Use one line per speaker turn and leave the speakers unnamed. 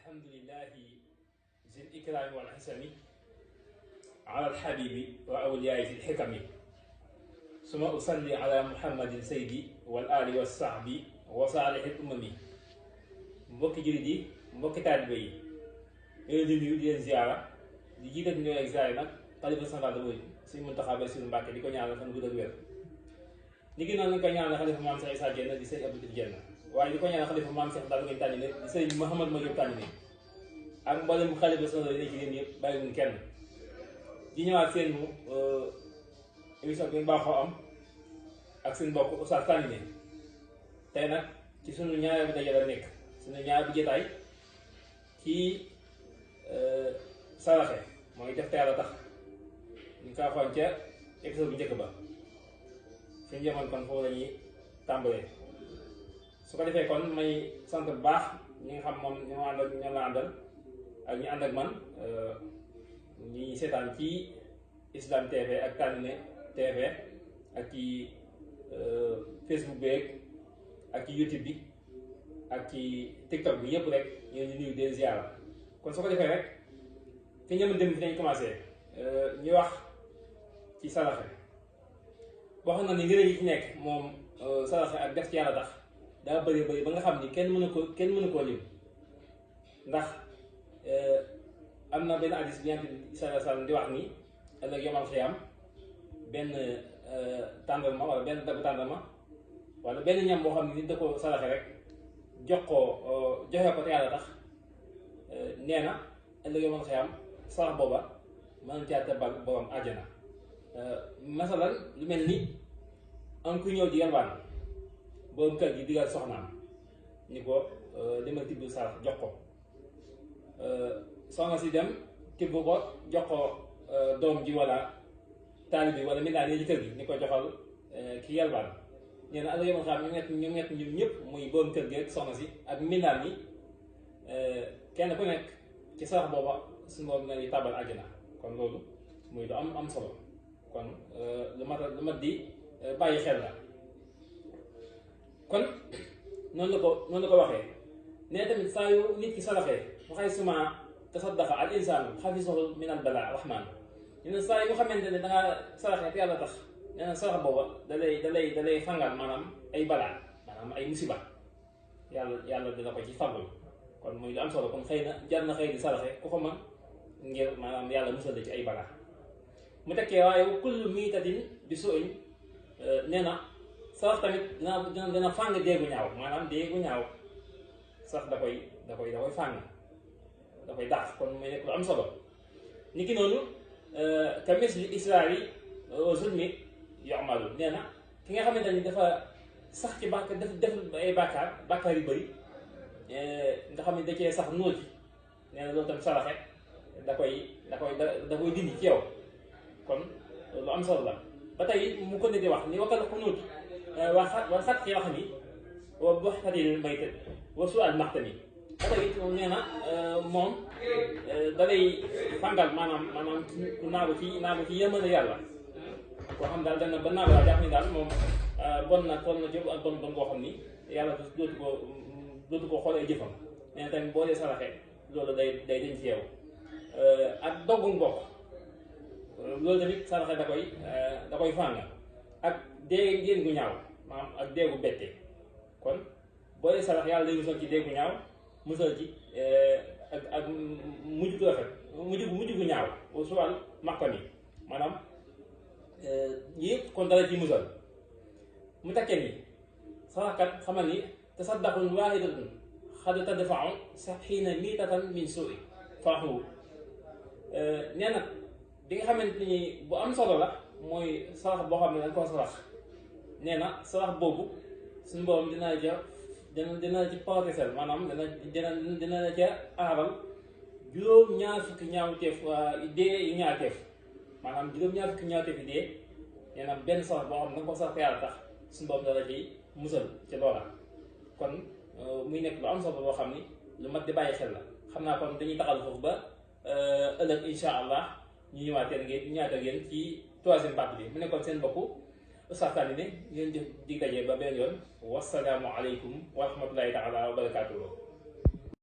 الحمد لله ذي الإكرام والحسن على الحبيب وأولياء ذي الحكم ثم أصلي على محمد سيدي والآل والصحب وصالح الأمم mbokki jullit yi mbokki taalibe yi ñoo di nuyu di leen ziara di jiital ñooy ak ziara nag xalifa général des mourides Sëriñ Muntaxa Basiru Mbàkke di ko ñaanal fan gudd ak wér ni gi noonu lañ koy ñaanal xalifa maam Cheikh Issa Diène di sëriñ Abdou Diène waaye di ko ñaanal xalifa maam Cheikh Ndao ngeen tànni di sëriñ Mouhamad Madiop tànni ak mboolem xalifa général yi ne ci yéen yëpp bàyyiwuñ kenn di ñëwaat seen émission bi ngeen baaxoo am ak seen mbokk Oustaz Tandine tey nag ci sunu ñaareel bi daje la nekk suñu ñaar bi jotaay ci saraxe mooy def te yàlla tax ñu ko waxoon ca épisode bu njëkk ba fi ñu jëmoon kon foofu la ñuy tàmbalee su ko defee kon may sant bu baax ñi nga xam moom ñoo àndal ñoo la àndal ak ñu ànd ak man ñi seetaan ci Islam TV ak Tandine TV ak ci Facebook beeg ak ci YouTube bi ak ci TikTok bi yëpp rek ñu ngi nuyu den ziara kon su ko defee rek fi ñëma dem fi dañ commencé ñu wax ci saraxe boo xam na ni ngëneel yi ci nekk moom saraxe ak def ci yàlla tax daa bëri bëri ba nga xam ni kenn mënu koo lim ndax am na benn hadiis bi Yonent bi sallallahu alayhi wa sallam di wax ni ëllëg yomal xiyaam benn tàndarma wala benn dagu tàndarma wala benn ñam boo xam ne nit da ko saraxe rek joxe ko te yàlla tax nee na ëllëg yomal xiyaam sarax booba mën caa tëbbal borom àjjana masalan lu mel ni am ku ñëw di yalwaan borom kër gi digal soxnaam ni ko demal tibb sarax jox ko soxna si dem tibb ko jox ko doom ji wala taalib bi wala mindaan yi ci kër gi ni ko joxal ki yalwaan nee na ëllëg yomal xiyaam ñu ñett ñun ñëpp muy borom kër gi ak soxna si ak mindaan yi kenn ku nekk ci sarax booba suñu borom na di tàbbal àjjana kon loolu muy lu am solo kon lu mat di bàyyi xel la kon noonu la ko waxee nee tamit saa yu nit ki saraxee waxay suma tasaddaqa al insaanu xafisahu min al balaa rahmaan ñu ne saa yu nga xamante ne dangaa saraxee te yàlla tax nee na sarax booba da lay fangal maanaam ay balaa maanaam ay musiba yàlla dina ko ci fàggul kon muy lu am solo kon xëy na jar na xëy di saraxe ku ko mën ngir maanaam yàlla musal la ci ay balaa mu tekkee waaye kullu miitatin bi su'in nee na sarax tamit dina fàng déegu ñaaw maanaam déegu ñaaw sax da koy fàng da koy dàq kon muy nekk lu am solo ni ki noonu ka misli israari wa zulmi yu'malu nee na ki nga xamante ni dafa sax ci def ay bàkkaar yu bëri nga xam ne da cee sax nóot yi nee na loolu tam saraxe da koy dindi ci yow kon lu am solo la ba tey mu ko ne di wax ni wakkal xunuut wa xat ci wax ni wa buxtatil mayt wa su'al maxtami ba tey nee na moom da lay fangal maanaam naagu ci yërmande yàlla koo xam daal dana ba naagu daal jàpp ni daal moom bon na toll na jëf ak bon koo xam ni yàlla dootu ko xool ay jëfam nee na tamit boo dee saraxe loolu day dañ ci yow ak doggu mbokk loolu tamit saraxe da koy fàng ak déeg gu ñaaw maanaam ak déegu bette kon boo dee sarax yàlla day musal ci déegu ñaaw musal ci ak mujj gu rafet mujj gu ñaaw au suwal maxtam yi maanaam yëpp kon dara ci musal mu takkee ni saraxkat xamal ni tasaddaqun waahidatun xad tadfa'u sab'iina miitatan min suu'i faahu nee na bi nga xamante ni bu am solo la mooy sarax boo xam ne dañ koo sarax nee na sarax boobu suñu borom dina ci protéger maanaam dina la ca aaral juróom-ñaar fukki ñaawteef dee yu ñaawteef maanaam juróom-ñaar fukki ñaawteef yi dee nee na benn sarax boo xam ne da nga ko sarax yàlla tax suñu borom dala ci musal ci loola kon muy nekk lu am solo boo xam ni lu mat di bàyyi xel la xam naa kon dañuy taxal foofu ba ëllëg insha allah ñu ñëwaat ak yéen ci troisième partie bi mu nekkoon seen bokku Oustaz Tandine ngeen jëf dig daje ba benn yoon wasalaamu aleykum wa rahmatullahi taala wa barakaatuhu